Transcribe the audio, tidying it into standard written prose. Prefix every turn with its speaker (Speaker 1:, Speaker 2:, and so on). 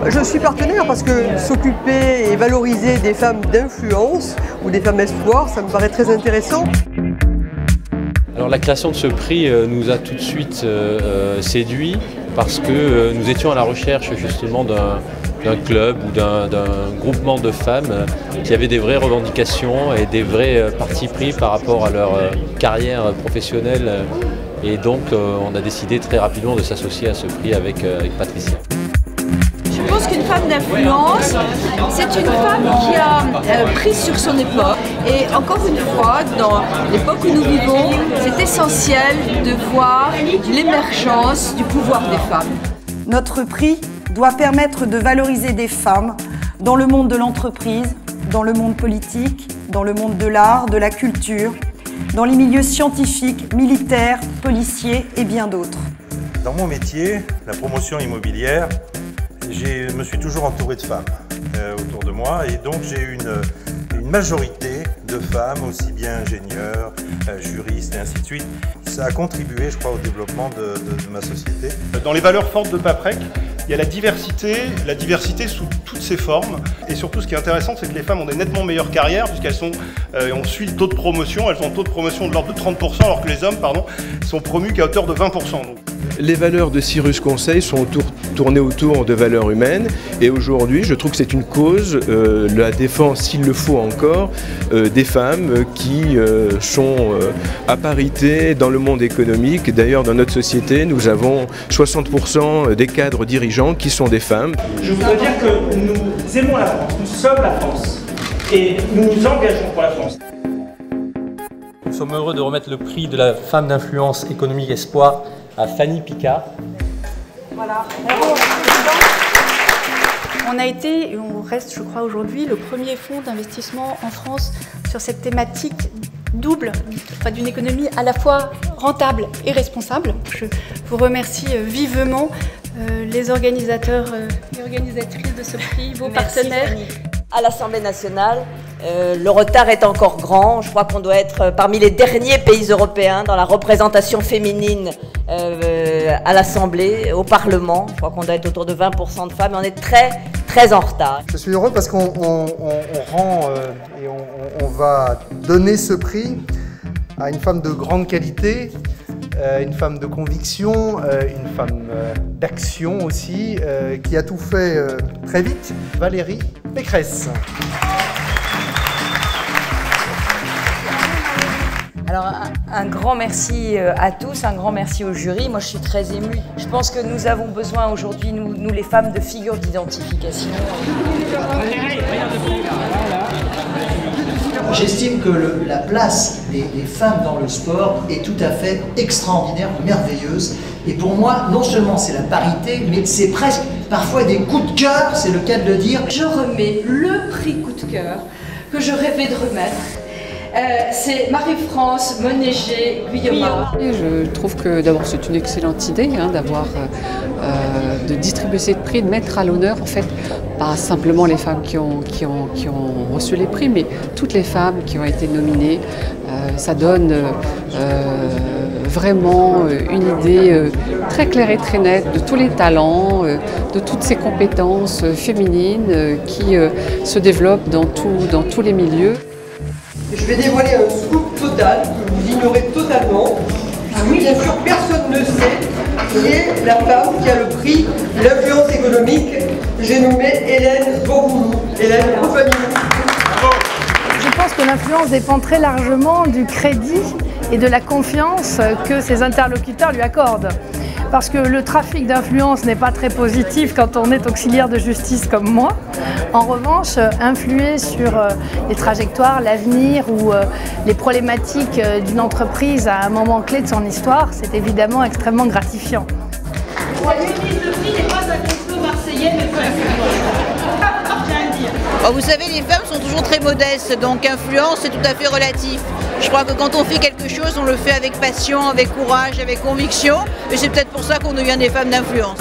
Speaker 1: Je suis partenaire parce que s'occuper et valoriser des femmes d'influence ou des femmes espoirs, ça me paraît très intéressant.
Speaker 2: Alors la création de ce prix nous a tout de suite séduit parce que nous étions à la recherche justement d'un club ou d'un groupement de femmes qui avaient des vraies revendications et des vrais partis pris par rapport à leur carrière professionnelle. Et donc on a décidé très rapidement de s'associer à ce prix avec Patricia.
Speaker 3: Je pense qu'une femme d'influence, c'est une femme qui a pris sur son époque. Et encore une fois, dans l'époque où nous vivons, c'est essentiel de voir l'émergence du pouvoir des femmes.
Speaker 4: Notre prix doit permettre de valoriser des femmes dans le monde de l'entreprise, dans le monde politique, dans le monde de l'art, de la culture, dans les milieux scientifiques, militaires, policiers et bien d'autres.
Speaker 5: Dans mon métier, la promotion immobilière, je me suis toujours entouré de femmes autour de moi et donc j'ai eu une majorité de femmes, aussi bien ingénieurs, juristes et ainsi de suite. Ça a contribué, je crois, au développement de ma société.
Speaker 6: Dans les valeurs fortes de Paprec, il y a la diversité sous toutes ses formes. Et surtout, ce qui est intéressant, c'est que les femmes ont des nettement meilleures carrières, puisqu'elles on suit le taux de promotion, elles ont un taux de promotion de l'ordre de 30%, alors que les hommes, sont promus qu'à hauteur de 20%. Donc.
Speaker 7: Les valeurs de Cyrus Conseil sont tournées autour de valeurs humaines et aujourd'hui je trouve que c'est une cause, la défense s'il le faut encore, des femmes qui sont à parité dans le monde économique. D'ailleurs dans notre société nous avons 60% des cadres dirigeants qui sont des femmes.
Speaker 8: Je voudrais dire que nous aimons la France, nous sommes la France et nous nous engageons pour la France.
Speaker 2: Nous sommes heureux de remettre le prix de la femme d'influence économique espoir à Fanny Picard.
Speaker 4: Voilà.
Speaker 9: On a été, et on reste je crois aujourd'hui, le premier fonds d'investissement en France sur cette thématique double, d'une économie à la fois rentable et responsable. Je vous remercie vivement les organisateurs et organisatrices de ce prix, vos partenaires.
Speaker 3: Fanny. À l'Assemblée nationale, le retard est encore grand. Je crois qu'on doit être parmi les derniers pays européens dans la représentation féminine à l'Assemblée, au Parlement. Je crois qu'on doit être autour de 20% de femmes et on est très en retard.
Speaker 10: Je suis heureux parce qu'on rend et on va donner ce prix à une femme de grande qualité, une femme de conviction, une femme d'action aussi, qui a tout fait très vite, Valérie Pécresse.
Speaker 3: Alors un grand merci à tous, un grand merci au jury. Moi je suis très émue. Je pense que nous avons besoin aujourd'hui, nous les femmes, de figures d'identification.
Speaker 11: J'estime que la place des femmes dans le sport est tout à fait extraordinaire, merveilleuse. Et pour moi, non seulement c'est la parité, mais c'est presque parfois des coups de cœur, c'est le cas de le dire.
Speaker 3: Je remets le prix coup de cœur que je rêvais de remettre. C'est Marie-France Monéger-Guillaume.
Speaker 12: Je trouve que d'abord c'est une excellente idée de distribuer ces prix, de mettre à l'honneur en fait pas simplement les femmes qui ont reçu les prix, mais toutes les femmes qui ont été nominées. Ça donne vraiment une idée très claire et très nette de tous les talents, de toutes ces compétences féminines qui se développent dans tous les milieux.
Speaker 1: Je vais dévoiler un scoop total que vous ignorez totalement. Oui, bien sûr, personne ne sait qui est la femme qui a le prix de l'influence économique. J'ai nommé Hélène Bourgoulou. Hélène,
Speaker 13: Je pense que l'influence dépend très largement du crédit et de la confiance que ses interlocuteurs lui accordent. Parce que le trafic d'influence n'est pas très positif quand on est auxiliaire de justice comme moi. En revanche, influer sur les trajectoires, l'avenir ou les problématiques d'une entreprise à un moment clé de son histoire, c'est évidemment extrêmement gratifiant.
Speaker 3: La remise de prix n'est pas un complot marseillais, mais pas
Speaker 14: Oh, vous savez, les femmes sont toujours très modestes, donc influence, c'est tout à fait relatif. Je crois que quand on fait quelque chose, on le fait avec passion, avec courage, avec conviction, et c'est peut-être pour ça qu'on devient des femmes d'influence.